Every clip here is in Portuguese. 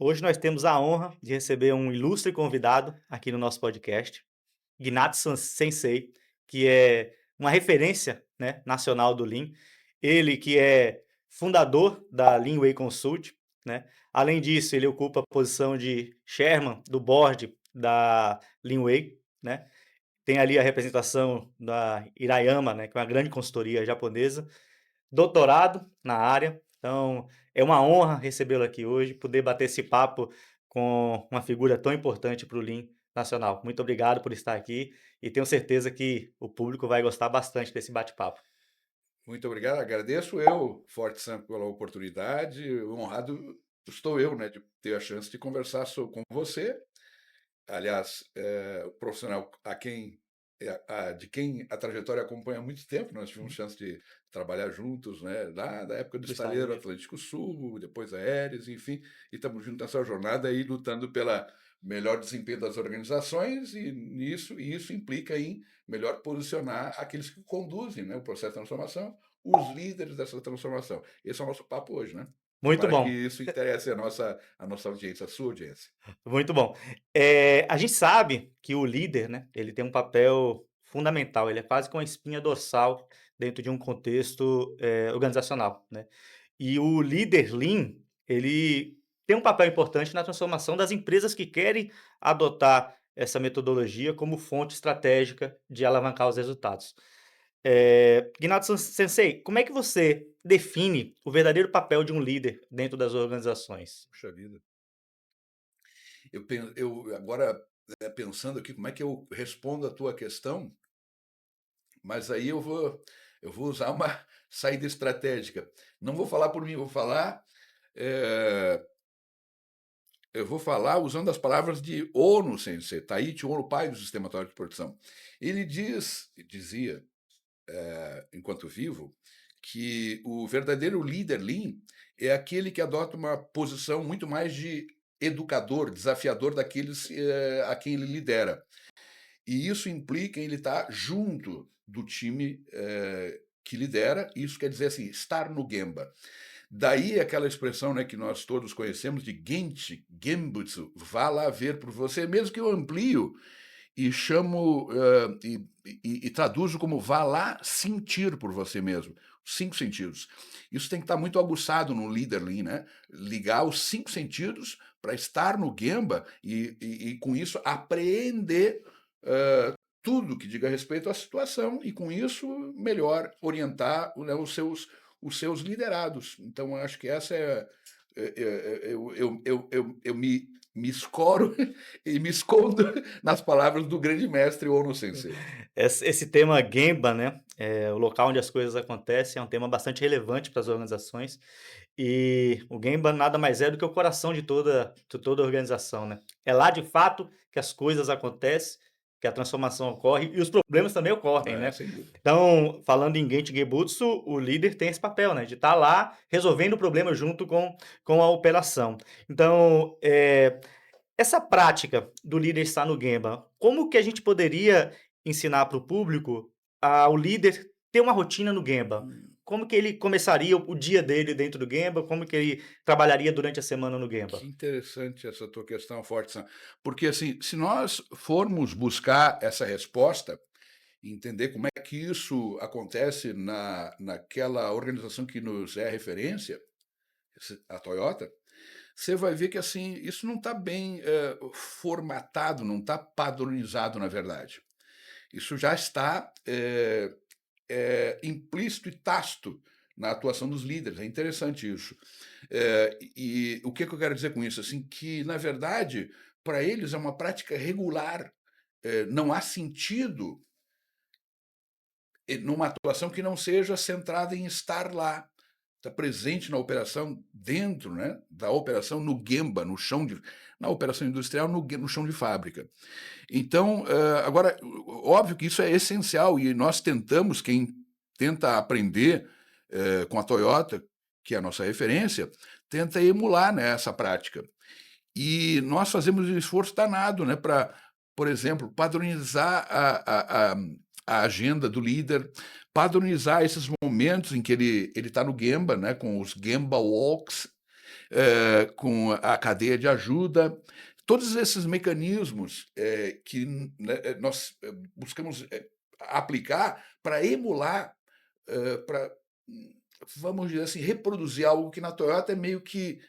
Hoje nós temos a honra de receber um ilustre convidado aqui no nosso podcast, Gnatsu Sensei, que é uma referência, né, nacional do Lean. Ele que é fundador da Lean Way Consult, né? Além disso, ele ocupa a posição de chairman do board da Lean Way, né? Tem ali a representação da Hirayama, né, que é uma grande consultoria japonesa, doutorado na área. Então, é uma honra recebê-lo aqui hoje, poder bater esse papo com uma figura tão importante para o Lean nacional. Muito obrigado por estar aqui e tenho certeza que o público vai gostar bastante desse bate-papo. Muito obrigado, agradeço eu, Forte Sam, pela oportunidade. Honrado estou eu, né, de ter a chance de conversar com você. Aliás, o profissional de quem a trajetória acompanha há muito tempo, nós tivemos Uhum. chance de trabalhar juntos, né, lá da época do Do Estaleiro estaleiro. Atlântico Sul, depois Aéreos, enfim, e estamos juntos nessa jornada aí lutando pela melhor desempenho das organizações e isso implica em melhor posicionar aqueles que conduzem, né, o processo de transformação, os líderes dessa transformação. Esse é o nosso papo hoje, né? Muito Tomara que bom. isso interesse a nossa audiência, a sua audiência. Muito bom. A gente sabe que o líder, né, ele tem um papel fundamental, ele é quase que uma espinha dorsal dentro de um contexto, organizacional, né. E o líder Lean, ele tem um papel importante na transformação das empresas que querem adotar essa metodologia como fonte estratégica de alavancar os resultados. Gnatsu Sensei, como é que você define o verdadeiro papel de um líder dentro das organizações? Puxa vida. Eu agora, pensando aqui como é que eu respondo a tua questão, mas aí eu vou usar uma saída estratégica. Não vou falar por mim, eh, eu vou falar usando as palavras de Ono Sensei, Taiichi Ono, pai do sistema teórico de produção. Ele dizia, enquanto vivo, que o verdadeiro líder Lean é aquele que adota uma posição muito mais de educador, desafiador daqueles, a quem ele lidera. E isso implica em ele estar junto do time que lidera, isso quer dizer assim, estar no Gemba. Daí aquela expressão, né, que nós todos conhecemos de Genchi, Genbutsu, vá lá ver por você, mesmo que eu amplio e chamo e traduzo como vá lá sentir por você mesmo. Os 5 sentidos. Isso tem que estar muito aguçado no líder Lean, né? Ligar os 5 sentidos para estar no Gemba e com isso apreender tudo que diga respeito à situação e com isso melhor orientar, né, os seus liderados. Então eu acho que essa eu me escoro e me escondo nas palavras do grande mestre Ono Sensei. Esse tema Gemba, né, o local onde as coisas acontecem, é um tema bastante relevante para as organizações, e o Gemba nada mais é do que o coração de toda organização, né. É lá, de fato, que as coisas acontecem, que a transformação ocorre e os problemas também ocorrem, É, né. sem dúvida. Então, falando em Genchi Gebutsu, o líder tem esse papel, né, de estar lá resolvendo o problema junto com a operação. Então, essa prática do líder estar no Gemba, como que a gente poderia ensinar para o público o líder ter uma rotina no Gemba? Como que ele começaria o dia dele dentro do Gemba? Como que ele trabalharia durante a semana no Que Gemba? interessante essa tua questão, Forte, porque assim, se nós formos buscar essa resposta, entender como é que isso acontece naquela organização que nos é referência, a Toyota, você vai ver que assim isso não está bem formatado, não está padronizado, na verdade. Isso já está implícito e tácito na atuação dos líderes. É interessante isso. E o que eu quero dizer com isso? Assim, que, na verdade, para eles é uma prática regular. Não há sentido numa atuação que não seja centrada em estar lá, está presente na operação, dentro, né, da operação, no Gemba, no chão de, na operação industrial, no chão de fábrica. Então, agora, óbvio que isso é essencial e nós tentamos, quem tenta aprender com a Toyota, que é a nossa referência, tenta emular, né, essa prática. E nós fazemos um esforço danado, né, para, por exemplo, padronizar a agenda do líder, padronizar esses momentos em que ele está no Gemba, né, com os Gemba Walks, com a cadeia de ajuda. Todos esses mecanismos que nós buscamos aplicar para emular, para, vamos dizer assim, reproduzir algo que na Toyota é meio que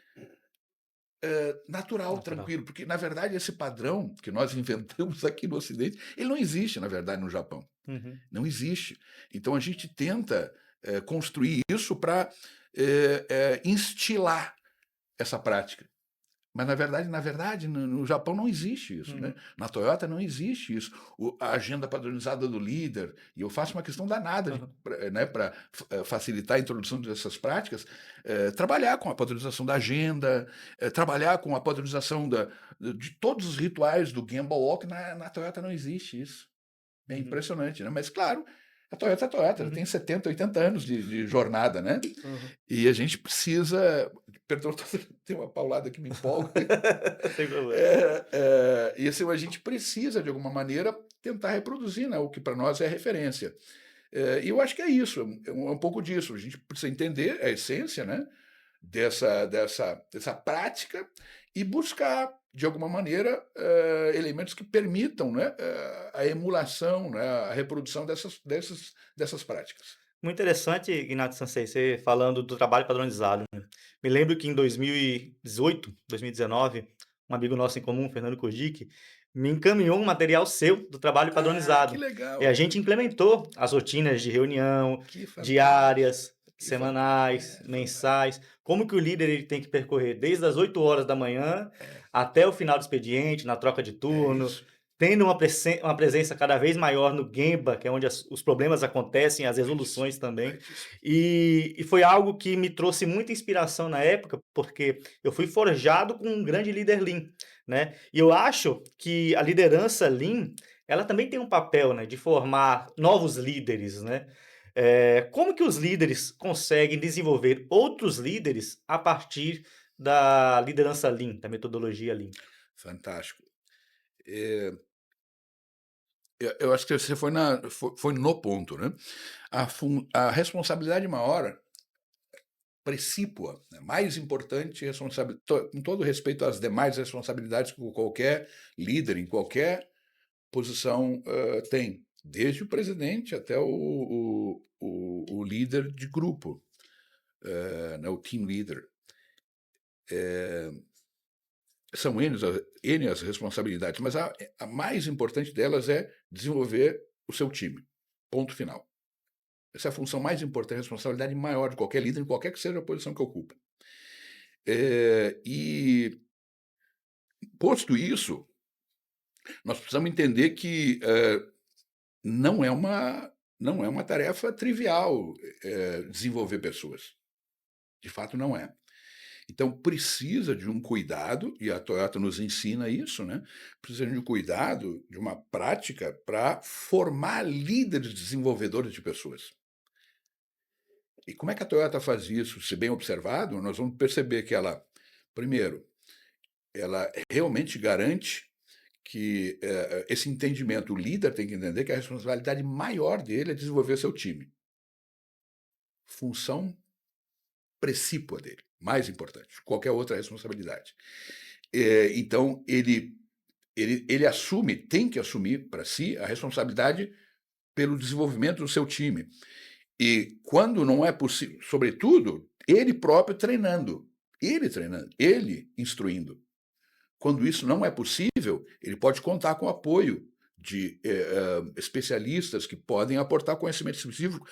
natural, Natural. tranquilo, porque na verdade esse padrão que nós inventamos aqui no Ocidente, ele não existe, na verdade, no Japão. Uhum. Não existe. Então a gente tenta construir isso para instilar essa prática. Mas na verdade, no Japão não existe isso, né? Uhum. Na Toyota não existe isso. A agenda padronizada do líder, e eu faço uma questão danada Uhum. para facilitar a introdução dessas práticas, trabalhar com a padronização da agenda, trabalhar com a padronização de todos os rituais do Gemba Walk. Na Toyota não existe isso. É Uhum. impressionante, né? Mas claro, a Toyota é a Toyota, ela tem Uhum. 70, 80 anos de jornada, né? Uhum. E a gente precisa. Perdão, tem uma paulada que me empolga. Sem problema. E assim, a gente precisa, de alguma maneira, tentar reproduzir, né, o que para nós é referência. E eu acho que é isso, é um pouco disso. A gente precisa entender a essência, né, dessa prática e buscar, de alguma maneira, elementos que permitam, né, a emulação, né, a reprodução dessas práticas. Muito interessante, Ignacio Sansei, você falando do trabalho padronizado, né. Me lembro que em 2018, 2019, um amigo nosso em comum, Fernando Kojic, me encaminhou um material seu do trabalho Ah, que padronizado. E a legal! gente implementou as rotinas de reunião, Que fantástico! diárias, Que fantástico! semanais, É, fantástico. mensais, como que o líder ele tem que percorrer desde as 8 horas da manhã É, até o final do expediente, na troca de é turno, isso. tendo uma presença cada vez maior no Gemba, que é onde os problemas acontecem, as Corretíssimo, resoluções também. corretíssimo. E foi algo que me trouxe muita inspiração na época, porque eu fui forjado com um grande líder Lean, né. E eu acho que a liderança Lean, ela também tem um papel, né, de formar novos líderes, né. Como que os líderes conseguem desenvolver outros líderes a partir da liderança Lean, da metodologia Lean? Fantástico. Eh, eu acho que você foi no ponto, né. A responsabilidade maior, precípua, né, mais importante com todo respeito às demais responsabilidades que qualquer líder em qualquer posição, tem, desde o presidente até o líder de grupo, né, o team leader. São N as responsabilidades, mas a mais importante delas é desenvolver o seu time, ponto final. Essa é a função mais importante, a responsabilidade maior de qualquer líder, em qualquer que seja a posição que ocupa. E, posto isso, nós precisamos entender que não é uma, não é uma tarefa trivial desenvolver pessoas. De fato, não é. Então, precisa de um cuidado, e a Toyota nos ensina isso, né? Precisa de um cuidado, de uma prática para formar líderes desenvolvedores de pessoas. E como é que a Toyota faz isso? Se bem observado, nós vamos perceber que ela, primeiro, ela realmente garante que esse entendimento, o líder tem que entender que a responsabilidade maior dele é desenvolver seu time. Função precípua dele, mais importante, qualquer outra responsabilidade. Então, ele assume, tem que assumir para si a responsabilidade pelo desenvolvimento do seu time. E quando não é possível, sobretudo, ele treinando, ele instruindo. Quando isso não é possível, ele pode contar com o apoio de especialistas que podem aportar conhecimento específico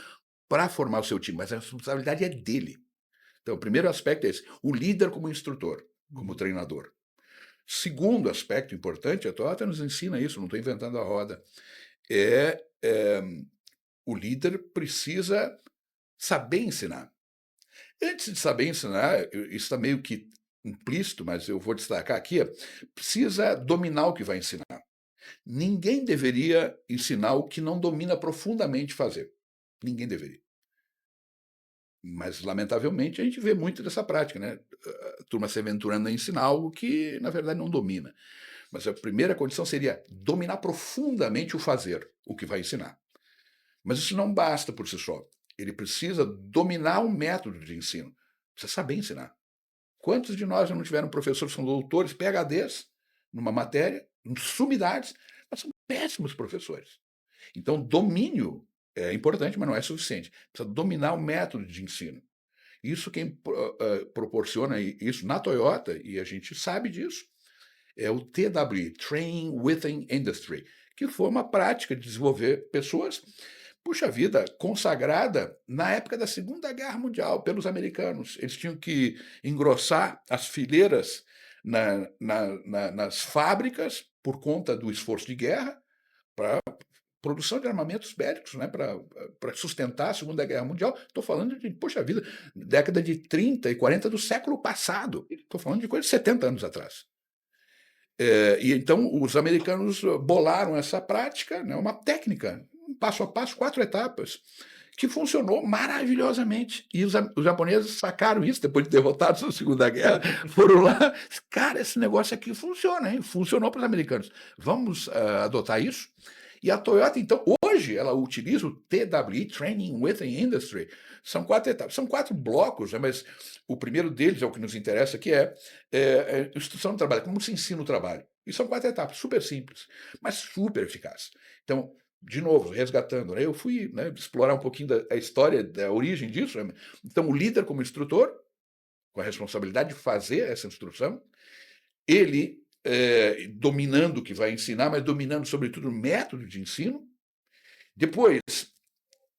para formar o seu time, mas a responsabilidade é dele. Então, o primeiro aspecto é esse: o líder como instrutor, como Uhum. treinador. Segundo aspecto importante, a Toyota nos ensina isso, não estou inventando a roda, é o líder precisa saber ensinar. Antes de saber ensinar, isso está meio que implícito, mas eu vou destacar aqui, precisa dominar o que vai ensinar. Ninguém deveria ensinar o que não domina profundamente fazer. Ninguém deveria. Mas, lamentavelmente, a gente vê muito dessa prática, né? A turma se aventurando a ensinar algo que, na verdade, não domina. Mas a primeira condição seria dominar profundamente o fazer, o que vai ensinar. Mas isso não basta por si só. Ele precisa dominar o método de ensino. Precisa saber ensinar. Quantos de nós já não tiveram professores que são doutores, PhDs, numa matéria, em sumidades, mas são péssimos professores. Então, domínio é importante, mas não é suficiente. Precisa dominar o método de ensino. Isso quem proporciona isso na Toyota, e a gente sabe disso, é o TWI, Training Within Industry, que foi uma prática de desenvolver pessoas, puxa vida, consagrada na época da Segunda Guerra Mundial pelos americanos. Eles tinham que engrossar as fileiras nas fábricas por conta do esforço de guerra para produção de armamentos bélicos, né, para sustentar a Segunda Guerra Mundial. Estou falando de, poxa vida, década de 30 e 40 do século passado. Estou falando de coisa de 70 anos atrás. E então os americanos bolaram essa prática, né, uma técnica, um passo a passo, 4 etapas, que funcionou maravilhosamente. E os japoneses sacaram isso depois de derrotados na Segunda Guerra, foram lá, cara, esse negócio aqui funciona, hein? Funcionou para os americanos. Vamos adotar isso? E a Toyota, então, hoje, ela utiliza o TWI, Training Within Industry. São 4 etapas, são 4 blocos, né, mas o primeiro deles é o que nos interessa, que é instrução do trabalho, como se ensina o trabalho. E são 4 etapas, super simples, mas super eficazes. Então, de novo, resgatando, né, eu fui, né, explorar um pouquinho da história, da origem disso. Né? Então, o líder como instrutor, com a responsabilidade de fazer essa instrução, ele dominando o que vai ensinar, mas dominando, sobretudo, o método de ensino. Depois,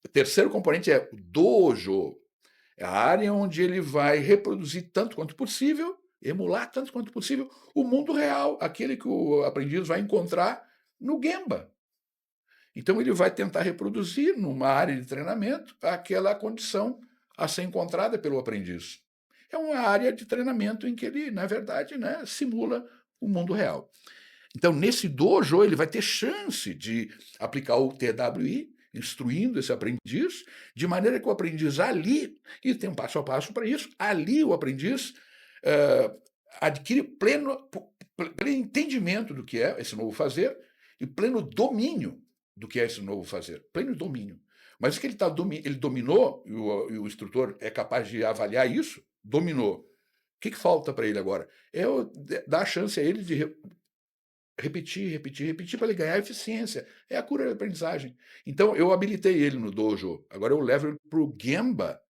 o terceiro componente é o dojo, é a área onde ele vai reproduzir tanto quanto possível, emular tanto quanto possível o mundo real, aquele que o aprendiz vai encontrar no Gemba. Então, ele vai tentar reproduzir, numa área de treinamento, aquela condição a ser encontrada pelo aprendiz. É uma área de treinamento em que ele, na verdade, né, simula o mundo real. Então, nesse dojo, ele vai ter chance de aplicar o TWI, instruindo esse aprendiz, de maneira que o aprendiz ali, e tem um passo a passo para isso, ali o aprendiz adquire pleno entendimento do que é esse novo fazer e pleno domínio do que é esse novo fazer, pleno domínio. Mas o que ele dominou, e o instrutor é capaz de avaliar isso, dominou. O que falta para ele agora? É dar a chance a ele de repetir para ele ganhar eficiência. É a cura da aprendizagem. Então, eu habilitei ele no dojo. Agora eu levo ele para o Gemba.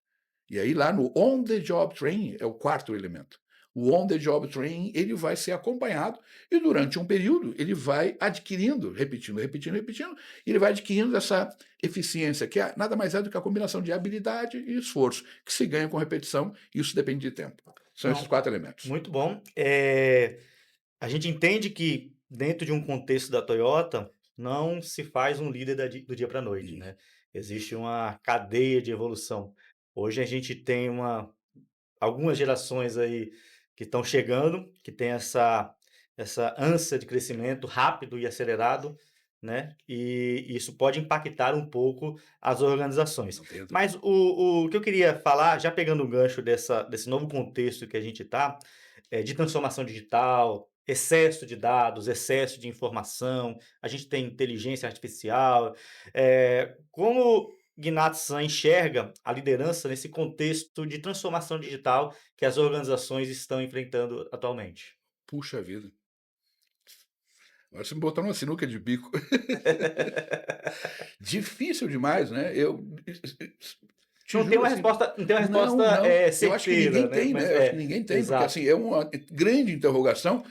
E aí lá no on-the-job training é o 4º elemento. O on-the-job training, ele vai ser acompanhado e durante um período ele vai adquirindo, repetindo, e ele vai adquirindo essa eficiência, que nada mais é do que a combinação de habilidade e esforço, que se ganha com repetição, e isso depende de tempo. São esses 4 elementos. Muito bom. A gente entende que dentro de um contexto da Toyota, não se faz um líder do dia para a noite, né? Existe uma cadeia de evolução. Hoje a gente tem algumas gerações aí que estão chegando, que tem essa ânsia de crescimento rápido e acelerado, né? E isso pode impactar um pouco as organizações. Mas o que eu queria falar, já pegando o gancho desse novo contexto que a gente está, de transformação digital, excesso de dados, excesso de informação, a gente tem inteligência artificial. Como Gnat-san enxerga a liderança nesse contexto de transformação digital que as organizações estão enfrentando atualmente? Puxa vida. Agora você me botou numa sinuca de bico. Difícil demais, né? Não tem uma resposta, Eu acho que ninguém certeira, né? tem, Mas né? Eu acho que ninguém tem, porque assim, é uma grande interrogação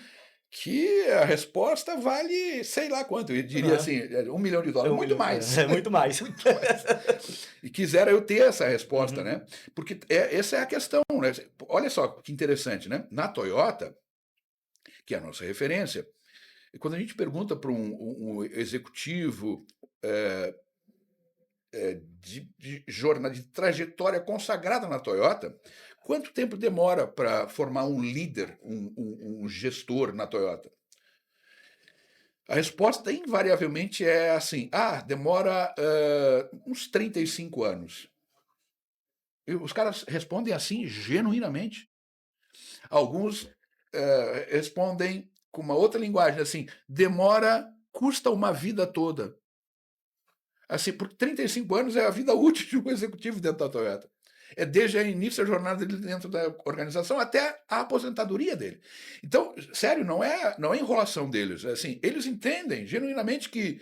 que a resposta vale sei lá quanto. Eu diria assim, $1 milhão, muito mais. Muito mais. Muito mais. E quisera eu ter essa resposta, né? Porque essa é a questão, né? Olha só que interessante, né? Na Toyota, que é a nossa referência, quando a gente pergunta para um executivo de trajetória consagrada na Toyota, quanto tempo demora para formar um líder, um gestor na Toyota? A resposta invariavelmente é assim: demora uns 35 anos. E os caras respondem assim genuinamente. Alguns respondem com uma outra linguagem, assim: custa uma vida toda. Assim, por 35 anos é a vida útil de um executivo dentro da Toyota. é desde o início da jornada dele dentro da organização até a aposentadoria dele. Então, sério, não é enrolação deles. É assim, eles entendem genuinamente que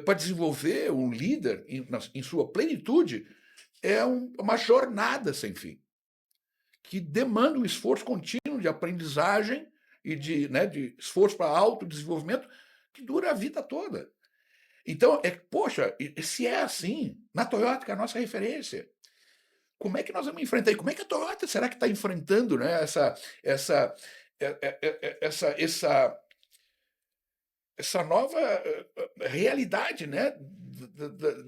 para desenvolver um líder em sua plenitude é uma jornada sem fim, que demanda um esforço contínuo de aprendizagem e de esforço para autodesenvolvimento que dura a vida toda. Então, poxa, se é assim, na Toyota, que é a nossa referência, como é que nós vamos enfrentar? E como é que a Toyota será que está enfrentando, né, essa, essa, essa, essa nova realidade, né,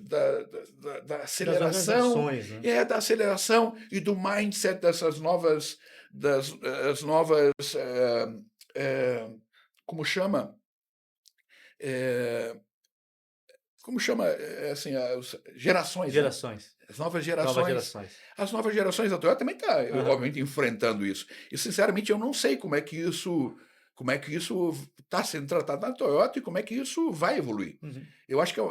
da Das aceleração, organizações, né? da aceleração e do mindset dessas novas, as novas, como chama? Eh, como chama, assim, as gerações, né? Gerações. As novas Novas gerações. gerações. As novas gerações da Toyota também está, Aham. obviamente, enfrentando isso. E, sinceramente, eu não sei como é que isso está sendo tratado na Toyota e como é que isso vai evoluir. Uhum. Eu acho que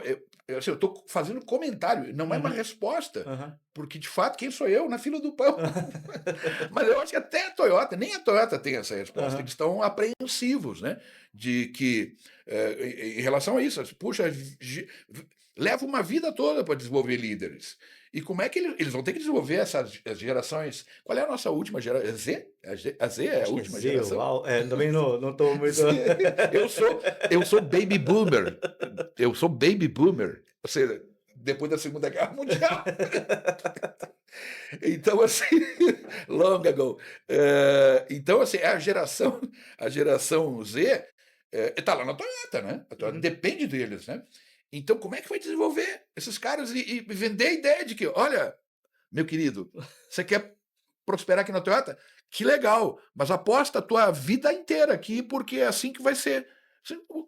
assim, eu estou fazendo comentário, não é uma Uhum. resposta, Aham. porque, de fato, quem sou eu na fila do pão? Mas eu acho que até a Toyota, nem a Toyota tem essa resposta. Aham. Eles estão apreensivos, né? De que, em relação a isso, puxa, leva uma vida toda para desenvolver líderes. E como é que eles vão ter que desenvolver as gerações? Qual é a nossa última geração? Z? A Z é a Acho que é última Z ou geração? Al, também não estou muito. Eu sou baby boomer. Eu sou baby boomer. Ou seja, depois da Segunda Guerra Mundial. Então, assim, long ago. Então, assim, a geração Z está lá na Toyota, né? A Toyota Uhum. depende deles, né? Então, como é que vai desenvolver esses caras e vender a ideia de que, olha, meu querido, você quer prosperar aqui na Toyota? Que legal, mas aposta a tua vida inteira aqui, porque é assim que vai ser.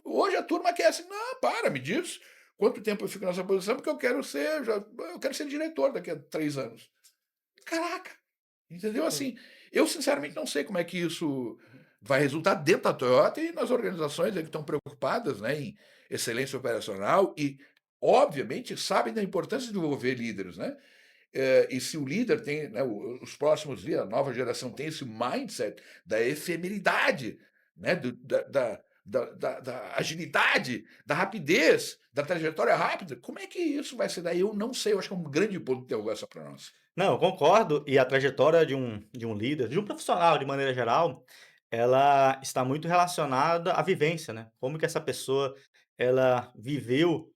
Hoje a turma quer assim, não, me diz quanto tempo eu fico nessa posição, porque eu quero ser diretor daqui a 3 anos. Caraca! Entendeu? Hum. Assim, eu sinceramente não sei como é que isso vai resultar dentro da Toyota e nas organizações aí que estão preocupadas, né, em excelência operacional e, obviamente, sabem da importância de desenvolver líderes, né? E se o líder tem, né, os próximos dias, a nova geração tem esse mindset da efemeridade, né, da agilidade, da rapidez, da trajetória rápida, como é que isso vai ser daí? Eu não sei, eu acho que é um grande ponto de interrogação para nós. Não, eu concordo, e a trajetória de um líder, de um profissional de maneira geral, ela está muito relacionada à vivência, né. Como que essa pessoa, ela viveu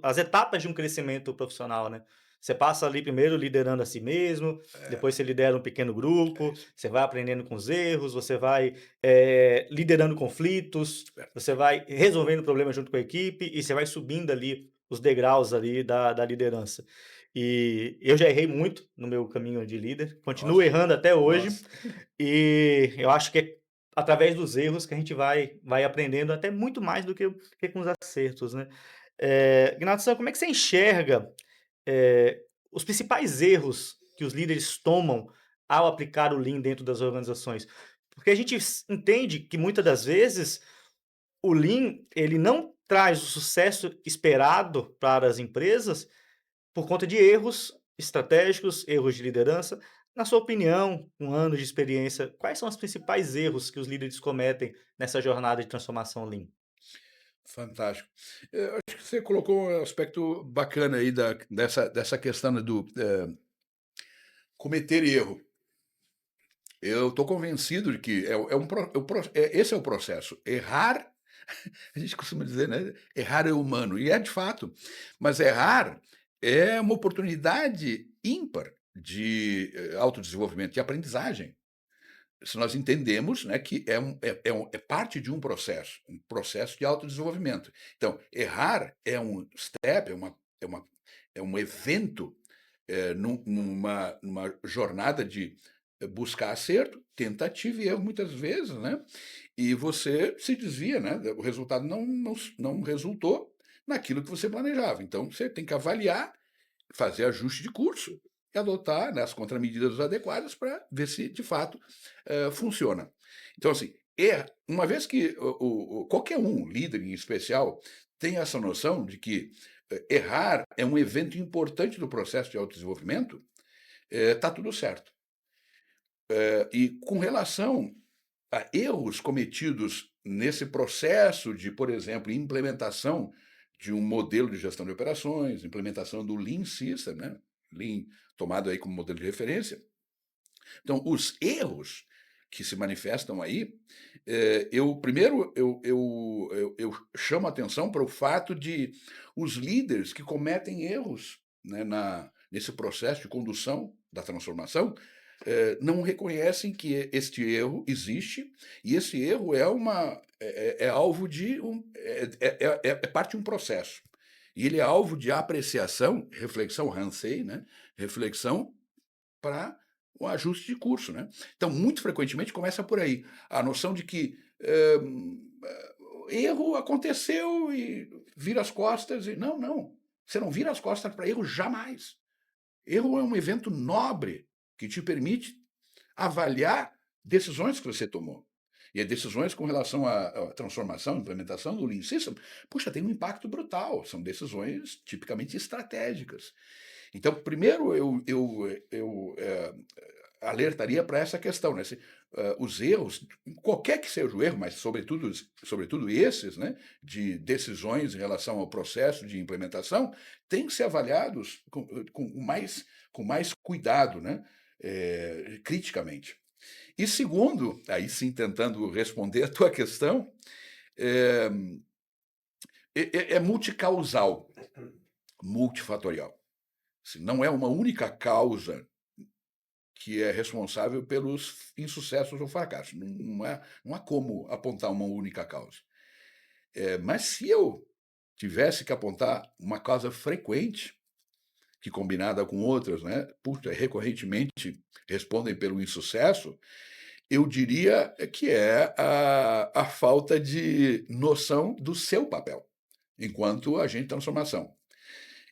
as etapas de um crescimento profissional, né. Você passa ali primeiro liderando a si mesmo, É, depois você lidera um pequeno é grupo, isso. você vai aprendendo com os erros, você vai, liderando conflitos, Certo. você vai resolvendo problemas junto com a equipe e você vai subindo ali os degraus ali da liderança. E eu já errei muito no meu caminho de líder, continuo Nossa, errando até hoje, nossa. e eu acho que é através dos erros que a gente vai aprendendo até muito mais do que com os acertos, né. Ignatião, como é que você enxerga, eh, os principais erros que os líderes tomam ao aplicar o Lean dentro das organizações? Porque a gente entende que muitas das vezes o Lean, ele não traz o sucesso esperado para as empresas, por conta de erros estratégicos, erros de liderança. Na sua opinião, com anos de experiência, quais são os principais erros que os líderes cometem nessa jornada de transformação Lean? Fantástico. Eu acho que você colocou um aspecto bacana aí dessa questão do cometer erro. Eu estou convencido de que esse é o processo. Errar, a gente costuma dizer, né? Errar é humano, e é de fato. Mas errar é uma oportunidade ímpar de autodesenvolvimento, de aprendizagem. Se nós entendemos, né, que é parte de um processo de autodesenvolvimento. Então, errar é um step, é, uma, é um evento numa jornada de buscar acerto, tentativa e erro muitas vezes, né? E você se desvia, né? O resultado não resultou naquilo que você planejava. Então, você tem que avaliar, fazer ajuste de curso e adotar, né, as contramedidas adequadas para ver se de fato funciona. Então, assim, uma vez que qualquer um, líder em especial, tem essa noção de que errar é um evento importante do processo de autodesenvolvimento, tá tudo certo. E com relação a erros cometidos nesse processo de, por exemplo, implementação de um modelo de gestão de operações, implementação do Lean System, né? Lean tomado aí como modelo de referência. Então, os erros que se manifestam aí, eu primeiro eu chamo a atenção para o fato de os líderes que cometem erros, né, nesse processo de condução da transformação, não reconhecem que este erro existe e esse erro é alvo de é parte de um processo. E ele é alvo de apreciação, reflexão, Hansei, né? Reflexão para o ajuste de curso, né? Então, muito frequentemente começa por aí, a noção de que erro aconteceu e vira as costas e não, não, você não vira as costas para erro jamais. Erro é um evento nobre que te permite avaliar decisões que você tomou. E as decisões com relação à transformação, implementação do Lean System, puxa, tem um impacto brutal, são decisões tipicamente estratégicas. Então, primeiro eu alertaria para essa questão, né? Os erros, qualquer que seja o erro, mas sobretudo esses, né, de decisões em relação ao processo de implementação, têm que ser avaliados com mais cuidado, né, criticamente. E segundo, aí sim tentando responder a tua questão, é, é multicausal, multifatorial. Assim, não é uma única causa que é responsável pelos insucessos ou fracassos. Não há como apontar uma única causa. Mas se eu tivesse que apontar uma causa frequente, que combinada com outras, né, recorrentemente respondem pelo insucesso, eu diria que é a falta de noção do seu papel enquanto agente de transformação.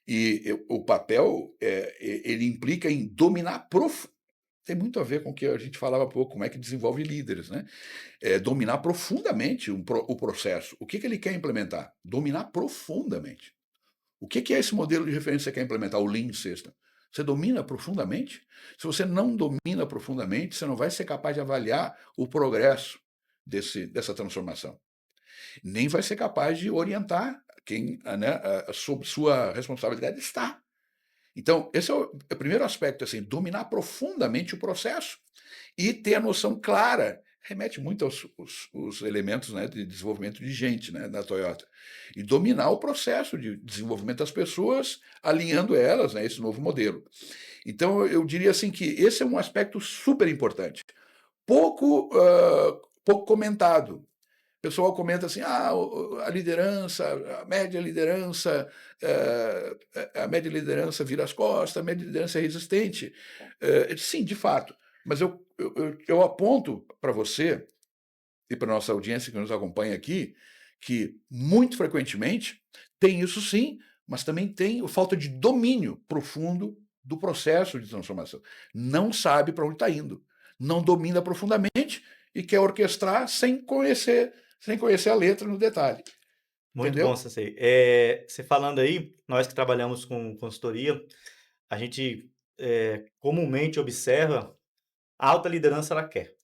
E o papel ele implica em dominar tem muito a ver com o que a gente falava há pouco, como é que desenvolve líderes, né? Dominar profundamente o processo. O que ele quer implementar? Dominar profundamente. O que é esse modelo de referência que você quer implementar, o Lean System? Você domina profundamente? Se você não domina profundamente, você não vai ser capaz de avaliar o progresso dessa transformação. Nem vai ser capaz de orientar quem, né, sob sua responsabilidade está. Então, esse é o primeiro aspecto, assim, dominar profundamente o processo e ter a noção clara. Remete muito os elementos, né, de desenvolvimento de gente, né, da Toyota. E dominar o processo de desenvolvimento das pessoas, alinhando elas a esse novo modelo. Então, eu diria assim que esse é um aspecto super importante. Pouco comentado. O pessoal comenta assim, a liderança, a média liderança vira as costas, a média liderança é resistente. Sim, de fato, mas eu aponto para você e para a nossa audiência que nos acompanha aqui, que muito frequentemente tem isso sim, mas também tem a falta de domínio profundo do processo de transformação. Não sabe para onde está indo, não domina profundamente e quer orquestrar sem conhecer a letra no detalhe. Muito bom, Entendeu? Sensei. Você falando aí, nós que trabalhamos com consultoria, a gente comumente observa a alta liderança ela quer.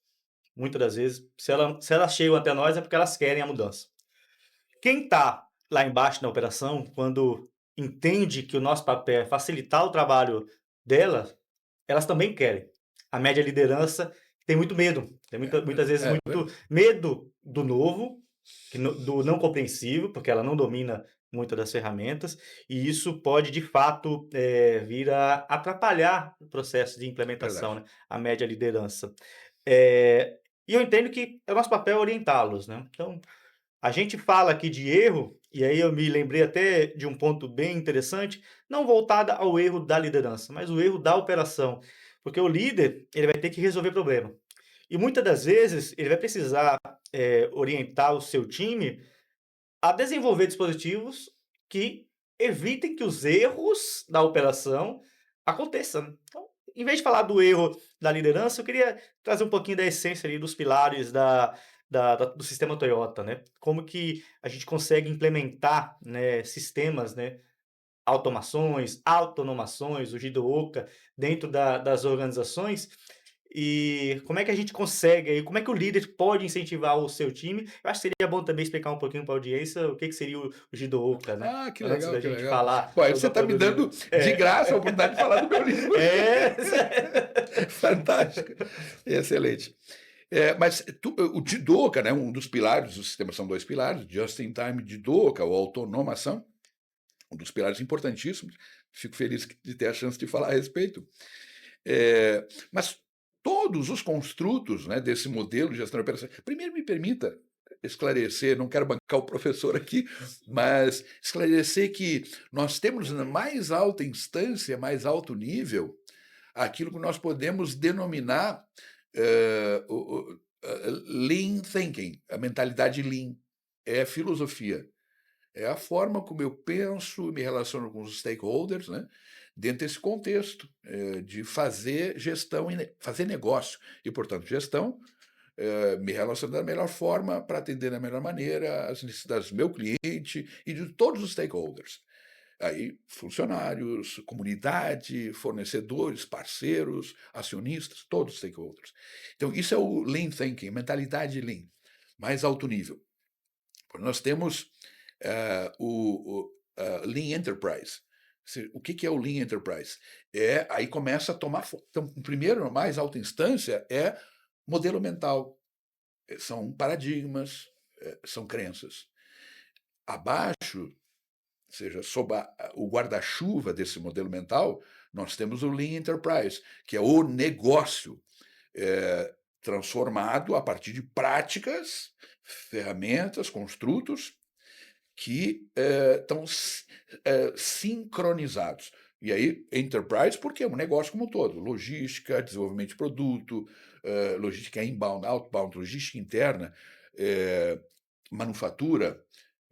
Muitas das vezes, se elas chegam até nós é porque elas querem a mudança. Quem está lá embaixo na operação, quando entende que o nosso papel é facilitar o trabalho delas, elas também querem. A média liderança tem muito medo, tem muitas vezes muito Verdade. medo do novo, do não compreensível, porque ela não domina muitas das ferramentas, e isso pode, de fato, vir a atrapalhar o processo de implementação, Verdade. né, a média liderança. Eh, e eu entendo que é o nosso papel orientá-los, né. Então, a gente fala aqui de erro, e aí eu me lembrei até de um ponto bem interessante, não voltada ao erro da liderança, mas o erro da operação. Porque o líder, ele vai ter que resolver problema. E muitas das vezes ele vai precisar, orientar o seu time a desenvolver dispositivos que evitem que os erros da operação aconteçam. Então, em vez de falar do erro da liderança, eu queria trazer um pouquinho da essência ali dos pilares do sistema Toyota, né? Como que a gente consegue implementar, né, sistemas, né, automações, autonomações, o Jidoka, dentro das organizações. E como é que a gente consegue aí, como é que o líder pode incentivar o seu time? Eu acho que seria bom também explicar um pouquinho para a audiência o que que seria o Jidoka, né? Ah, que Antes legal, da que gente legal. falar Pô, aí sobre você está me autonomia. dando de graça a oportunidade de falar do meu livro. É. Fantástico. Excelente. Mas o Jidoka, né, um dos pilares do sistema, são dois pilares, Just-in-Time Jidoka, ou autonomação, um dos pilares importantíssimos. Fico feliz de ter a chance de falar a respeito. Mas todos os construtos, né, desse modelo de gestão de operações. Primeiro, me permita esclarecer, não quero bancar o professor aqui, mas esclarecer que nós temos na mais alta instância, mais alto nível, aquilo que nós podemos denominar Lean Thinking, a mentalidade Lean. É a filosofia. É a forma como eu penso e me relaciono com os stakeholders, né, dentro desse contexto de fazer gestão, fazer negócio. E, portanto, gestão, me relacionar da melhor forma para atender da melhor maneira as necessidades do meu cliente e de todos os stakeholders. Aí, funcionários, comunidade, fornecedores, parceiros, acionistas, todos os stakeholders. Então, isso é o Lean Thinking, mentalidade Lean, mais alto nível. Nós temos o Lean Enterprise. O que é o Lean Enterprise? Aí começa a tomar. Então, primeiro, na mais alta instância, é modelo mental. São paradigmas, são crenças. Abaixo, ou seja, sob o guarda-chuva desse modelo mental, nós temos o Lean Enterprise, que é o negócio transformado a partir de práticas, ferramentas, construtos que estão sincronizados. E aí, enterprise, porque é um negócio como um todo. Logística, desenvolvimento de produto, logística inbound, outbound, logística interna, manufatura,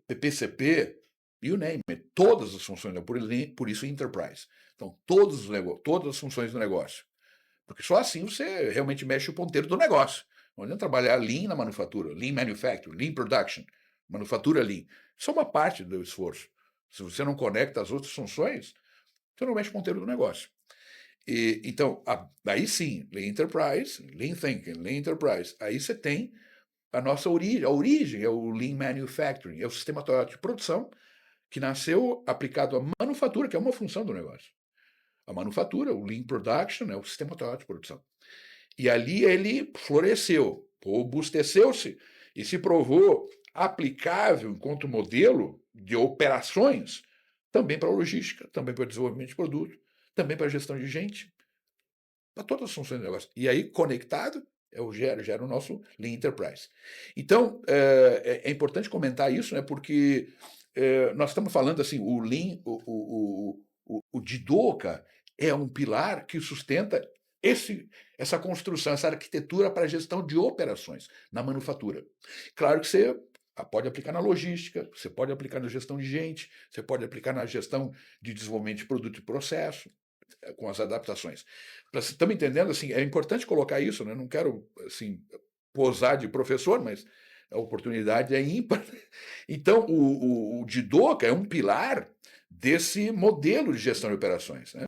PPCP, you name it, todas as funções, por isso enterprise. Então, todas as funções do negócio. Porque só assim você realmente mexe o ponteiro do negócio. Não adianta trabalhar Lean na manufatura, Lean Manufacturing, Lean Production, manufatura Lean. Isso é uma parte do esforço. Se você não conecta as outras funções, você não mexe o ponteiro do negócio. Então, aí sim, Lean Enterprise, Lean Thinking, Lean Enterprise. Aí você tem a nossa origem. A origem é o Lean Manufacturing, é o sistema Toyota de produção que nasceu aplicado à manufatura, que é uma função do negócio. A manufatura, o Lean Production, é o sistema Toyota de produção. E ali ele floresceu, robusteceu-se e se provou aplicável enquanto modelo de operações também para a logística, também para o desenvolvimento de produto, também para a gestão de gente, para todas as funções do negócio. E aí, conectado, gera o nosso Lean Enterprise. Então, é importante comentar isso, né, porque nós estamos falando assim, o Lean, o Jidoka é um pilar que sustenta essa construção, essa arquitetura para a gestão de operações na manufatura. Claro que você pode aplicar na logística, você pode aplicar na gestão de gente, você pode aplicar na gestão de desenvolvimento de produto e processo, com as adaptações. Estamos entendendo, assim, é importante colocar isso, né? Não quero assim, posar de professor, mas a oportunidade é ímpar. Então, o Jidoka é um pilar desse modelo de gestão de operações. Né?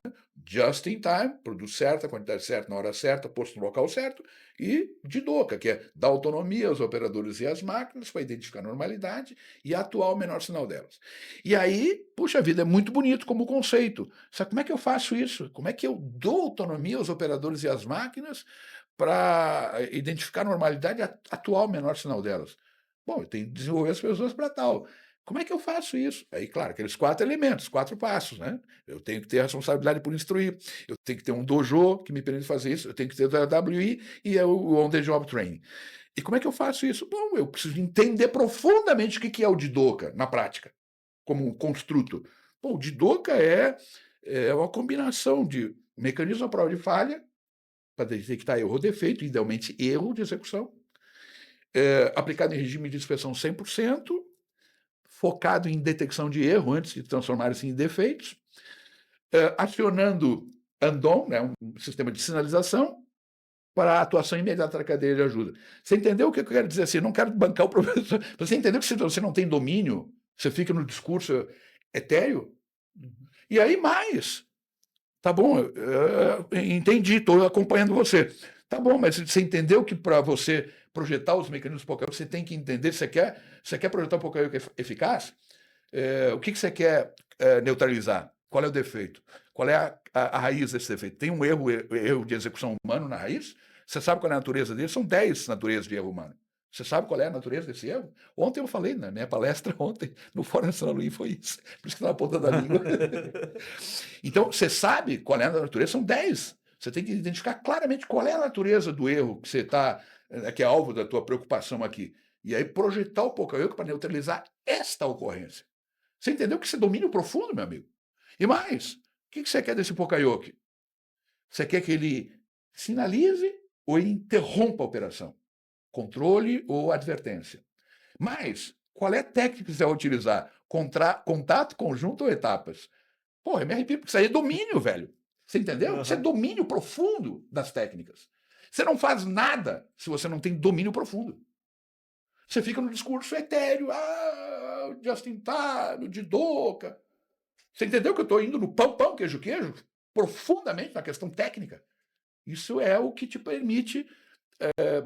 Just in time, produto certo, a quantidade certa, na hora certa, posto no local certo, e Jidoka, que é dar autonomia aos operadores e às máquinas para identificar a normalidade e atuar o menor sinal delas. E aí, puxa vida, é muito bonito como conceito. Sabe como é que eu faço isso? Como é que eu dou autonomia aos operadores e às máquinas para identificar a normalidade e atuar o menor sinal delas? Bom, eu tenho que desenvolver as pessoas para tal. Como é que eu faço isso? Aí, claro, aqueles 4 elementos, 4 passos, né? Eu tenho que ter a responsabilidade por instruir, eu tenho que ter um dojo que me permite fazer isso, eu tenho que ter o WI e o on-the-job training. E como é que eu faço isso? Bom, eu preciso entender profundamente o que é o Jidoka na prática, como um construto. Bom, o Jidoka é uma combinação de mecanismo à prova de falha, para detectar erro ou defeito, idealmente erro de execução, aplicado em regime de inspeção 100%, focado em detecção de erro antes de transformar-se em defeitos, acionando ANDOM, né, um sistema de sinalização, para a atuação imediata da cadeia de ajuda. Você entendeu o que eu quero dizer? Assim, eu não quero bancar o professor. Você entendeu que se você não tem domínio, você fica no discurso etéreo? E aí mais, tá bom, entendi, estou acompanhando você. Tá bom, mas você entendeu que para você projetar os mecanismos Poca-Yoke, você tem que entender, você quer projetar um Poca-Yoke eficaz? O que você quer neutralizar? Qual é o defeito? Qual é a raiz desse defeito? Tem um erro de execução humano na raiz? Você sabe qual é a natureza dele? São 10 naturezas de erro humano. Você sabe qual é a natureza desse erro? Ontem eu falei na minha palestra, ontem, no Fórum Nacional do IN, foi isso. Por isso que está na ponta da língua. Então, você sabe qual é a natureza? São 10. Você tem que identificar claramente qual é a natureza do erro que você está, que é alvo da tua preocupação aqui. E aí projetar o Poca-Yoke para neutralizar esta ocorrência. Você entendeu que isso é domínio profundo, meu amigo? E mais, o que você quer desse Poca-Yoke? Você quer que ele sinalize ou ele interrompa a operação? Controle ou advertência? Mas, qual é a técnica que você vai utilizar? Contato, conjunto ou etapas? Pô, eu me arrepio, porque isso aí é domínio, velho. Você entendeu? Isso é Aham. domínio profundo das técnicas. Você não faz nada se você não tem domínio profundo. Você fica no discurso etéreo, just in time, de doca. Você entendeu que eu estou indo no pão, pão, queijo, queijo? Profundamente na questão técnica. Isso é o que te permite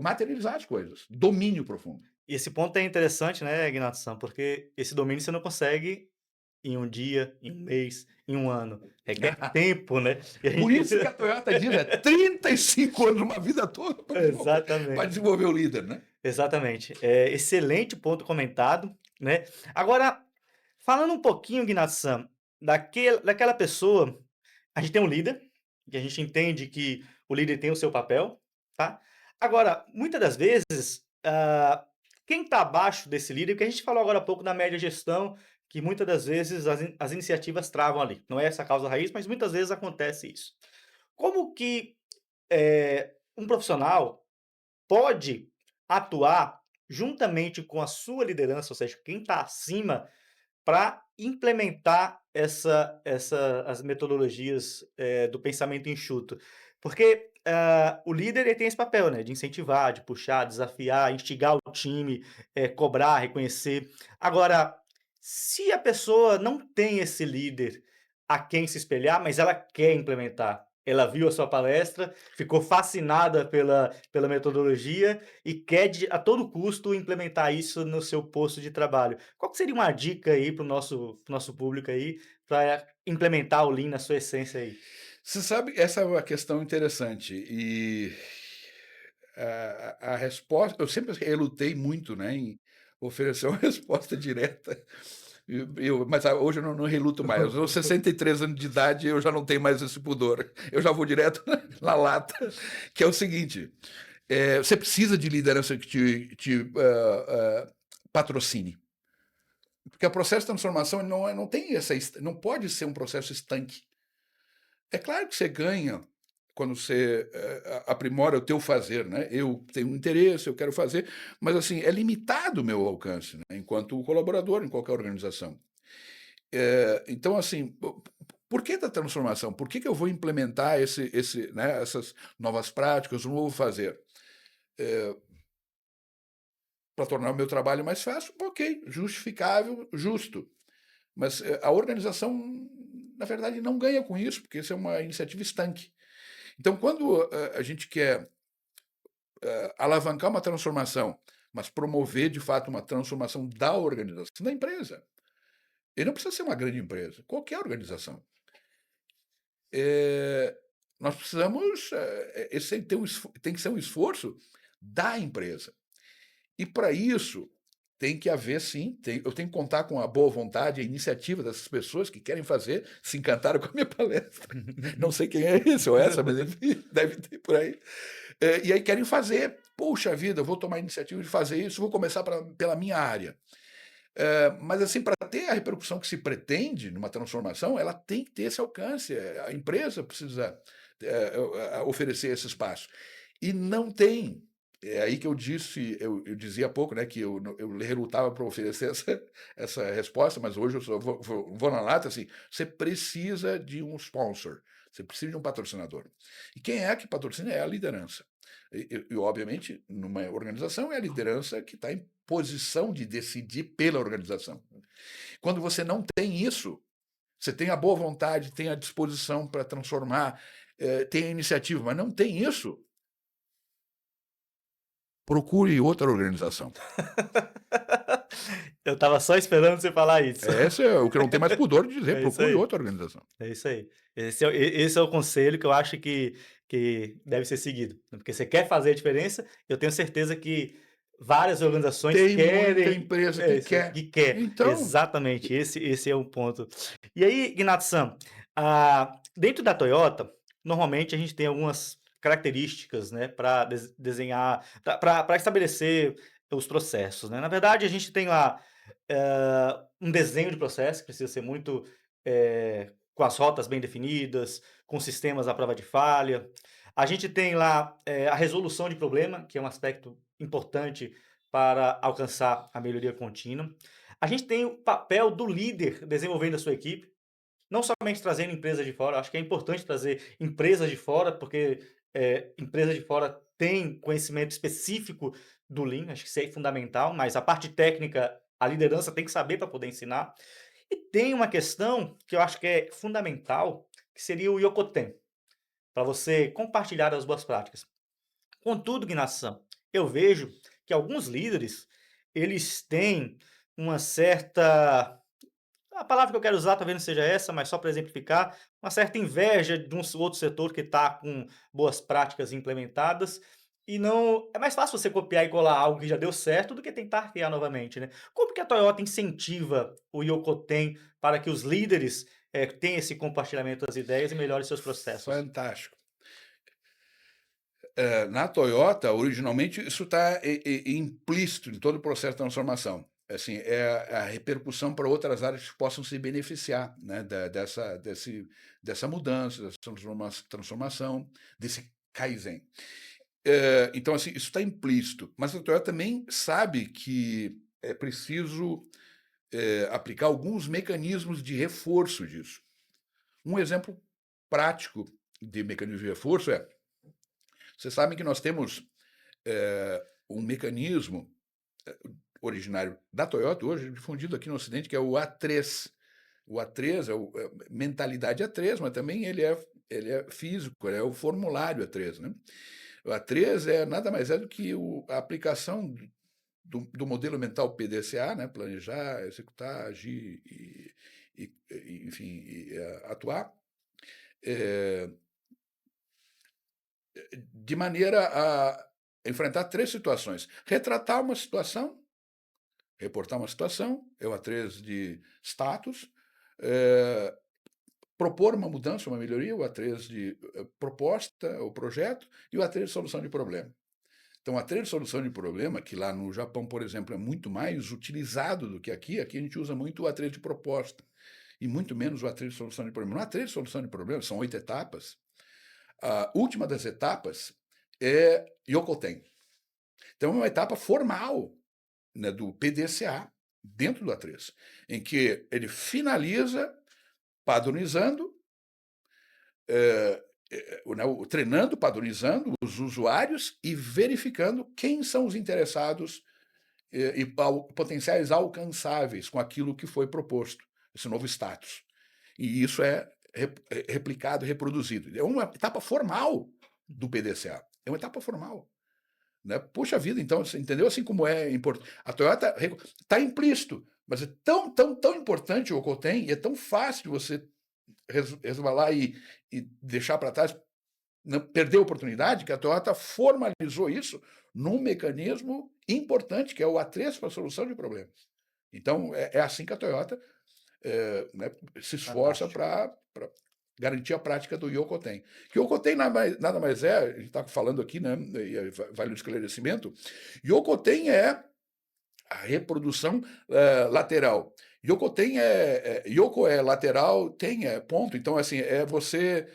materializar as coisas. Domínio profundo. E esse ponto é interessante, né, Ignacio, porque esse domínio você não consegue em um dia, em um mês, em um ano. Requer tempo, né? E a Por gente... isso que a Toyota diz 35 anos, uma vida toda, para Exatamente. desenvolver o líder, né? Exatamente. Excelente ponto comentado, né? Agora, falando um pouquinho, Guinação, daquela pessoa, a gente tem um líder, que a gente entende que o líder tem o seu papel, tá? Agora, muitas das vezes, quem está abaixo desse líder, porque a gente falou agora há pouco da média gestão, que muitas das vezes as iniciativas travam ali. Não é essa a causa raiz, mas muitas vezes acontece isso. Como que um profissional pode atuar juntamente com a sua liderança, ou seja, quem está acima, para implementar as metodologias do pensamento enxuto? Porque o líder ele tem esse papel, né, de incentivar, de puxar, desafiar, instigar o time, cobrar, reconhecer. Agora, se a pessoa não tem esse líder a quem se espelhar, mas ela quer implementar, ela viu a sua palestra, ficou fascinada pela metodologia e quer a todo custo implementar isso no seu posto de trabalho. Qual que seria uma dica aí para o nosso público aí, para implementar o Lean na sua essência aí? Você sabe, essa é uma questão interessante. E a resposta, eu sempre relutei muito, né, em oferecer uma resposta direta. Mas hoje eu não reluto mais. Eu tenho 63 anos de idade, eu já não tenho mais esse pudor. Eu já vou direto na lata, que é o seguinte: você precisa de liderança que te patrocine. Porque o processo de transformação não tem não pode ser um processo estanque. É claro que você ganha quando você aprimora o teu fazer, né? Eu tenho um interesse, eu quero fazer, mas assim é limitado o meu alcance, né? Enquanto colaborador em qualquer organização. Então, assim, por que da transformação? Por que eu vou implementar né, essas novas práticas, um novo fazer? Para tornar o meu trabalho mais fácil? Ok, justificável, justo. Mas a organização, na verdade, não ganha com isso, porque isso é uma iniciativa estanque. Então, quando a gente quer alavancar uma transformação, mas promover de fato uma transformação da organização, da empresa, e não precisa ser uma grande empresa, qualquer organização, nós precisamos, esse tem que ser um esforço da empresa. E para isso tem que haver, sim, eu tenho que contar com a boa vontade, a iniciativa dessas pessoas que querem fazer, se encantaram com a minha palestra. Não sei quem é esse ou essa, mas enfim, deve ter por aí. E aí querem fazer, puxa vida, eu vou tomar a iniciativa de fazer isso, vou começar pela minha área. Mas assim, para ter a repercussão que se pretende numa transformação, ela tem que ter esse alcance. A empresa precisa oferecer esse espaço. E não tem. É aí que eu dizia há pouco, né, que eu relutava para oferecer essa resposta, mas hoje eu só vou na lata assim, você precisa de um sponsor, você precisa de um patrocinador. E quem é que patrocina? É a liderança. Obviamente, numa organização, é a liderança que está em posição de decidir pela organização. Quando você não tem isso, Você tem a boa vontade, tem a disposição para transformar, tem a iniciativa, mas não tem isso, procure outra organização. Eu estava só esperando você falar isso. Esse é o que eu não tenho mais pudor de dizer, É isso procure aí. outra organização. É isso aí. Esse é o conselho que eu acho que deve ser seguido, porque você quer fazer a diferença, eu tenho certeza que várias organizações Tem muita querem empresa é que isso aí, quer. que quer. Então, Exatamente, esse é o ponto. E aí, Gnat-san, dentro da Toyota, normalmente a gente tem algumas características, né, para desenhar, para estabelecer os processos, né. Na verdade, a gente tem lá, um desenho de processo que precisa ser muito, com as rotas bem definidas, com sistemas à prova de falha. A gente tem lá, a resolução de problema, que é um aspecto importante para alcançar a melhoria contínua. A gente tem o papel do líder desenvolvendo a sua equipe, não somente trazendo empresas de fora, acho que é importante trazer empresas de fora, porque, empresas de fora têm conhecimento específico do Lean, acho que isso é fundamental, mas a parte técnica, a liderança tem que saber para poder ensinar. E tem uma questão que eu acho que é fundamental, que seria o Yokoten, para você compartilhar as boas práticas. Contudo, Guinação, eu vejo que alguns líderes, eles têm uma certa, a palavra que eu quero usar talvez não seja essa, mas só para exemplificar, uma certa inveja de um outro setor que está com boas práticas implementadas, e não é mais fácil você copiar e colar algo que já deu certo do que tentar criar novamente, né. Como que a Toyota incentiva o Yokoten para que os líderes, tenham esse compartilhamento das ideias e melhorem seus processos? fantástico. Na Toyota, originalmente, isso está implícito em todo o processo de transformação. Assim, é a repercussão para outras áreas que possam se beneficiar, né, dessa mudança, dessa transformação, desse Kaizen. Então, assim, isso está implícito. Mas a Toyota também sabe que é preciso aplicar alguns mecanismos de reforço disso. Um exemplo prático de mecanismo de reforço é: vocês sabem que nós temos um mecanismo originário da Toyota, hoje difundido aqui no Ocidente, que é o A3. O A3 é mentalidade A3, mas também ele é físico, ele é o formulário A3. Né? O A3 é nada mais é do que a aplicação do modelo mental PDCA, né? Planejar, executar, agir enfim, atuar, de maneira a enfrentar três situações: retratar uma situação, reportar uma situação, é o A3 de status, propor uma mudança, uma melhoria, o A3 de proposta, o projeto, e o A3 de solução de problema. Então, a A3 de solução de problema, que lá no Japão, por exemplo, é muito mais utilizado do que aqui a gente usa muito o A3 de proposta, e muito menos o A3 de solução de problema. No A3 de solução de problema, são 8 etapas. A última das etapas é Yokoten. Então, é uma etapa formal, né, do PDCA, dentro do A3, em que ele finaliza padronizando, treinando, padronizando os usuários e verificando quem são os interessados e potenciais alcançáveis com aquilo que foi proposto, esse novo status. E isso é replicado, reproduzido. É uma etapa formal do PDCA. É uma etapa formal. Né? Puxa vida, então, você entendeu assim como é importante? A Toyota está implícito, mas é tão importante o Okoten, e é tão fácil você resvalar e deixar para trás, perder a oportunidade, que a Toyota formalizou isso num mecanismo importante, que é o A3 para a solução de problemas. Então, é assim que a Toyota né, se esforça para garantir a prática do Yokoten. Que Yokoten nada mais é, a gente está falando aqui, né, e vale o esclarecimento, Yokoten é a reprodução lateral. Yokoten Yoko é lateral, tem é ponto. Então, assim, é você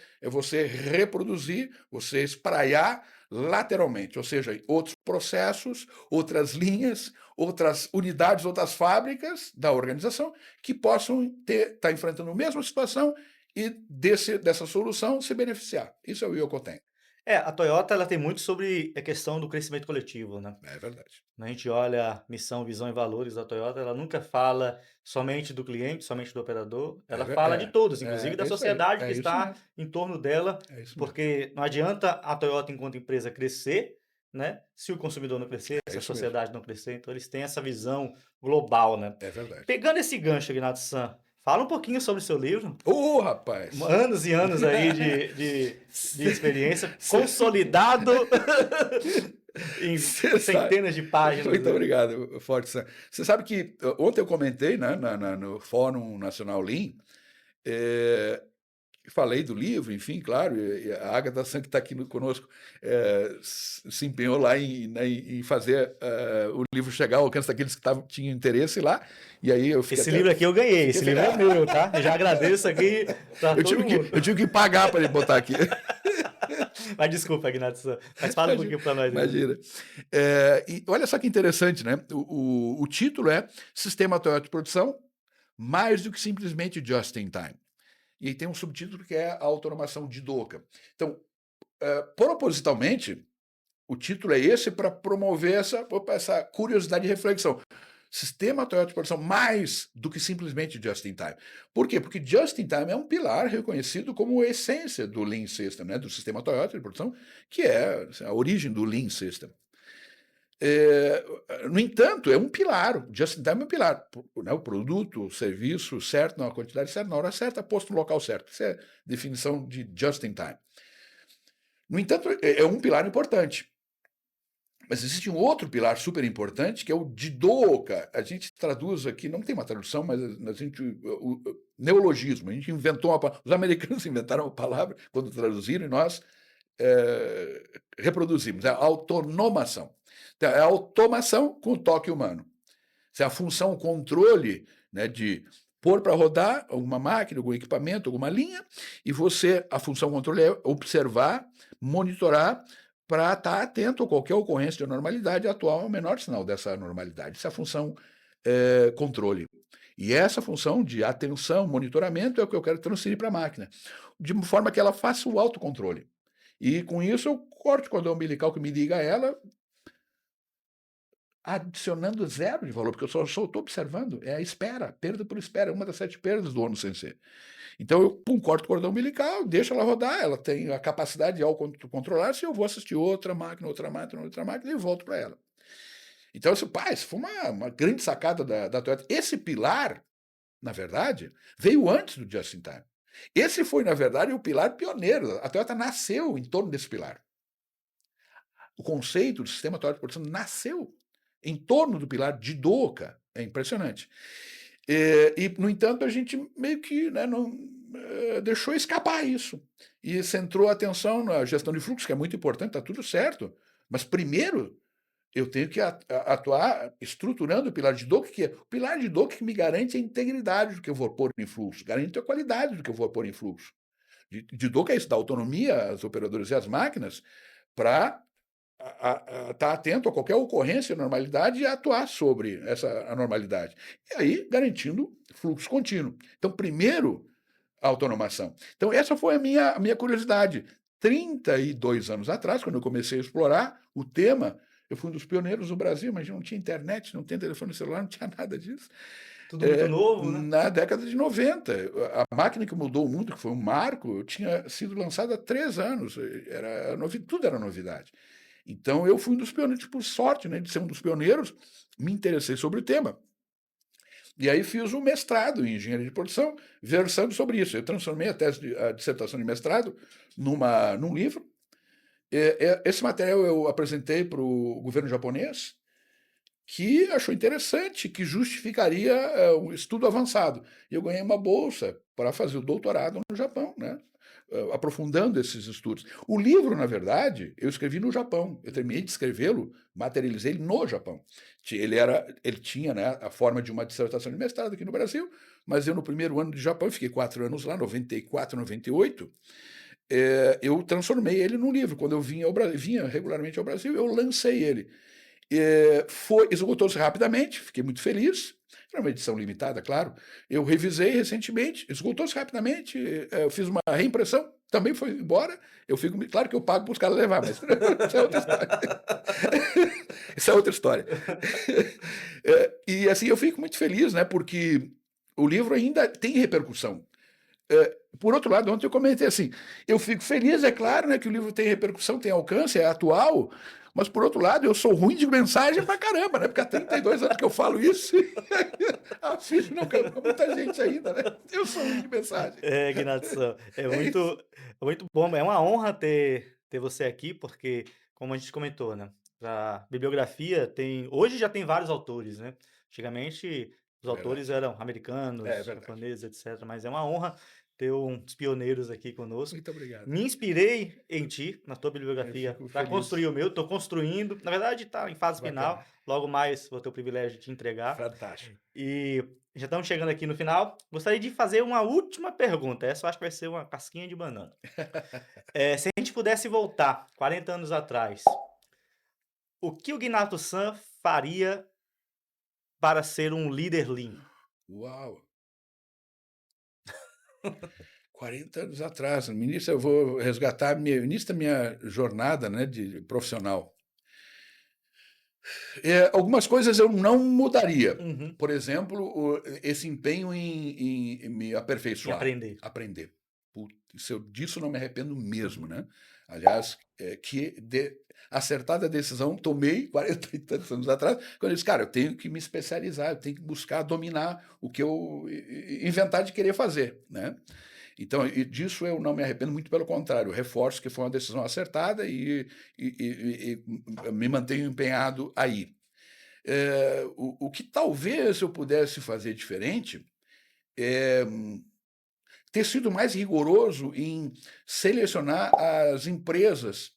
reproduzir, você espraiar lateralmente, ou seja, outros processos, outras linhas, outras unidades, outras fábricas da organização que possam estar enfrentando a mesma situação e dessa solução se beneficiar. Isso é o Yokoten. A Toyota ela tem muito sobre a questão do crescimento coletivo, né. É verdade. Quando a gente olha a missão, visão e valores da Toyota, ela nunca fala somente do cliente, somente do operador, ela fala de todos, inclusive da Isso aí, sociedade que é isso está mesmo, em torno dela, é isso mesmo, porque não adianta a Toyota enquanto empresa crescer, né, se o consumidor não crescer, é se a isso mesmo, sociedade não crescer, então eles têm essa visão global, né. é verdade. Pegando esse gancho, Ignacio San, fala um pouquinho sobre o seu livro, Ô, rapaz! anos e anos aí de experiência, consolidado em Você sabe, centenas de páginas, muito né. obrigado, Forte Sam. Você sabe que ontem eu comentei, né, no Fórum Nacional Lean, eh, falei do livro, enfim, claro, e a Agatha San, que está aqui conosco, se empenhou lá em fazer o livro chegar ao alcance daqueles que tinham interesse lá, e aí eu fiquei Esse até. livro aqui eu ganhei, Fiquei, esse livro é meu, tá? Eu já agradeço aqui pra eu, todo tive que, mundo. eu tive que pagar para ele botar aqui. Mas desculpa, Ignacio, mas fala um Imagina. pouquinho pra nós aí. Imagina. E olha só que interessante, né? O título é Sistema Toyota de Produção, mais do que simplesmente Just in Time. E aí tem um subtítulo que é a automação de Doka. Então, propositalmente, o título é esse para promover essa curiosidade e reflexão. Sistema Toyota de produção mais do que simplesmente Just in Time. Por quê? Porque Just in Time é um pilar reconhecido como a essência do Lean System, né? Do sistema Toyota de produção, que é a origem do Lean System. No entanto, é um pilar. O Just in Time é um pilar. Né? O produto, o serviço certo, na quantidade certa, na hora certa, posto no local certo. Isso é a definição de Just in Time. No entanto, é um pilar importante. Mas existe um outro pilar super importante, que é o Jidoka. A gente traduz aqui, não tem uma tradução, mas a gente, o neologismo. A gente inventou os americanos inventaram uma palavra quando traduziram e nós reproduzimos. É a autonomação. Então, é a automação com o toque humano. Se a função controle, né, de pôr para rodar alguma máquina, algum equipamento, alguma linha, e a função controle é observar, monitorar, para estar atento a qualquer ocorrência de anormalidade e atuar ao menor sinal dessa anormalidade. Essa é a função controle. E essa função de atenção, monitoramento, é o que eu quero transferir para a máquina, de forma que ela faça o autocontrole. E com isso eu corto o cordão umbilical que me liga a ela, adicionando zero de valor, porque eu só estou observando, é a espera, perda por espera, uma das 7 perdas do ONU Sensei. Então eu corto o cordão umbilical, deixo ela rodar, ela tem a capacidade de autocontrolar-se, eu vou assistir outra máquina e volto para ela. Então, isso foi uma grande sacada da Toyota. Esse pilar, na verdade, veio antes do Just in Time. Esse foi, na verdade, o pilar pioneiro. A Toyota nasceu em torno desse pilar. O conceito do sistema Toyota de produção nasceu em torno do pilar de Doka. É impressionante. No entanto, a gente meio que, né, não deixou escapar isso. E centrou a atenção na gestão de fluxo, que é muito importante, está tudo certo. Mas primeiro eu tenho que atuar estruturando o pilar de Doka, que é o pilar de Doka que me garante a integridade do que eu vou pôr em fluxo, garante a qualidade do que eu vou pôr em fluxo. De Doka é isso, dá autonomia às operadoras e às máquinas para estar atento a qualquer ocorrência, normalidade e atuar sobre essa anormalidade. E aí, garantindo fluxo contínuo. Então, primeiro, a autonomação. Então, essa foi a minha curiosidade. 32 anos atrás, quando eu comecei a explorar o tema, eu fui um dos pioneiros no Brasil, mas não tinha internet, não tinha telefone celular, não tinha nada disso. Tudo muito novo, né? Na década de 90, a máquina que mudou o mundo, que foi um marco, tinha sido lançada há 3 anos, tudo era novidade. Então, eu fui um dos pioneiros, por sorte, né, de ser um dos pioneiros, me interessei sobre o tema. E aí fiz um mestrado em engenharia de produção, versando sobre isso. Eu transformei a dissertação de mestrado num livro. Esse material eu apresentei para o governo japonês, que achou interessante, que justificaria um estudo avançado. E eu ganhei uma bolsa para fazer o doutorado no Japão, né? Aprofundando esses estudos. O livro, na verdade, eu escrevi no Japão. Eu terminei de escrevê-lo, materializei ele no Japão. Ele tinha, né, a forma de uma dissertação de mestrado aqui no Brasil, mas eu, no primeiro ano de Japão, eu fiquei 4 anos lá, 94, 98, eu transformei ele num livro. Quando eu vinha regularmente ao Brasil, eu lancei ele. Esgotou-se rapidamente, fiquei muito feliz. Era uma edição limitada, claro. Eu revisei recentemente, esgotou-se rapidamente, eu fiz uma reimpressão, também foi embora. Eu fico, claro que eu pago para os caras levar, mas isso é outra história. Isso é outra história. E assim, eu fico muito feliz, né? Porque o livro ainda tem repercussão. Por outro lado, ontem eu comentei assim, eu fico feliz, é claro, né, que o livro tem repercussão, tem alcance, é atual, mas por outro lado, eu sou ruim de mensagem pra caramba, né? Porque há 32 anos que eu falo isso, a ficha não caiu com muita gente ainda, né? Eu sou ruim de mensagem. Ignacio, É isso. é muito bom, é uma honra ter você aqui, porque, como a gente comentou, né, a bibliografia hoje já tem vários autores, né, antigamente os É autores verdade. eram É americanos, verdade. japoneses, etc, mas é uma honra ter uns pioneiros aqui conosco. Muito obrigado. Me inspirei em ti, na tua Eu bibliografia, fico para feliz. construir o meu, estou construindo, na verdade está em fase Bacana. final, logo mais vou ter o privilégio de te entregar. Fantástico. E já estamos chegando aqui no final. Gostaria de fazer uma última pergunta. Essa eu acho que vai ser uma casquinha de banana. Se a gente pudesse voltar 40 anos atrás, o que o Guinato San faria para ser um líder Lean? Uau! 40 anos atrás, no início eu vou resgatar o início da minha jornada, né, de profissional. Algumas coisas eu não mudaria. Uhum. Por exemplo, esse empenho em me Em aperfeiçoar, aprender. aprender. Disso não me arrependo mesmo, né? Aliás, acertada a decisão tomei 40 e tantos anos atrás, quando eu disse, cara, eu tenho que me especializar, eu tenho que buscar dominar o que eu inventar de querer fazer, né? Então, disso eu não me arrependo, muito pelo contrário, eu reforço que foi uma decisão acertada e me mantenho empenhado aí. O que talvez eu pudesse fazer diferente é ter sido mais rigoroso em selecionar as empresas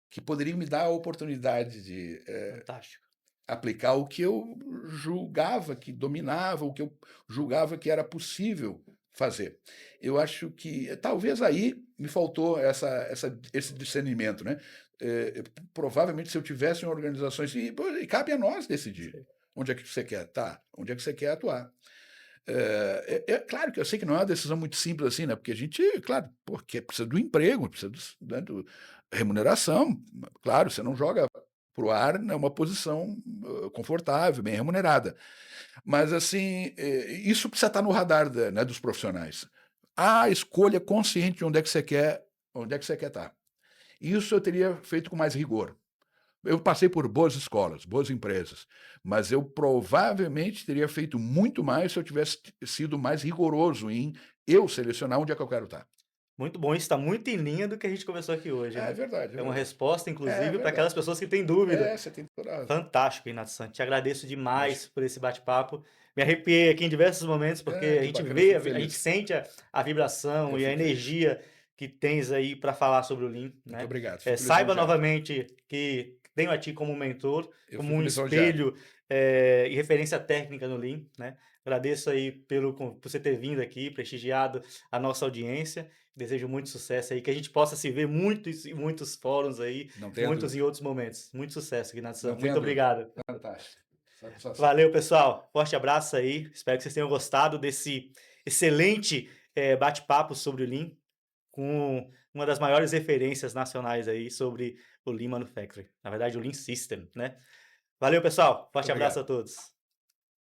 que poderiam me dar a oportunidade de Fantástico. aplicar o que eu julgava que dominava, o que eu julgava que era possível fazer. Eu acho que talvez aí me faltou esse discernimento, né? Provavelmente se eu tivesse em organizações e cabe a nós decidir Sei. onde é que você quer estar, onde é que você quer atuar. É claro que eu sei que não é uma decisão muito simples assim, né? Porque a gente, claro, porque precisa do emprego, precisa do remuneração. Claro, você não joga para o ar, é uma posição confortável, bem remunerada. Mas, assim, isso precisa estar no radar né, dos profissionais. A escolha consciente de onde é que você quer estar. Isso eu teria feito com mais rigor. Eu passei por boas escolas, boas empresas, mas eu provavelmente teria feito muito mais se eu tivesse sido mais rigoroso em eu selecionar onde é que eu quero estar. Muito bom, isso está muito em linha do que a gente conversou aqui hoje, É né? verdade, é É uma verdade. resposta, É inclusive, para aquelas verdade. pessoas que têm dúvida. Você tem toda a razão. Fantástico, Renato Santos. Te agradeço Imagina. demais por esse bate-papo. Me arrepiei aqui em diversos momentos, porque a Que gente bacana, eu vê, fico a gente feliz. sente a vibração Eu e a fico feliz. energia que tens aí para falar sobre o Lean, Muito né? obrigado, fico Saiba lisonjeado. novamente que tenho a ti como mentor, Eu como fico um lisonjeado. espelho e referência técnica no Lean, né? Agradeço aí por você ter vindo aqui, prestigiado a nossa audiência. Desejo muito sucesso aí, que a gente possa se ver muitos e muitos fóruns aí, Não tenha muitos e dúvida. outros momentos. Muito sucesso, Ignacio. Não tenha Muito dúvida. obrigado. Fantástico. Satisfação. Valeu, pessoal. Forte abraço aí. Espero que vocês tenham gostado desse excelente bate-papo sobre o Lean, com uma das maiores referências nacionais aí sobre o Lean Manufacturing. Na verdade, o Lean System, né? Valeu, pessoal. Muito Forte abraço a obrigado. todos.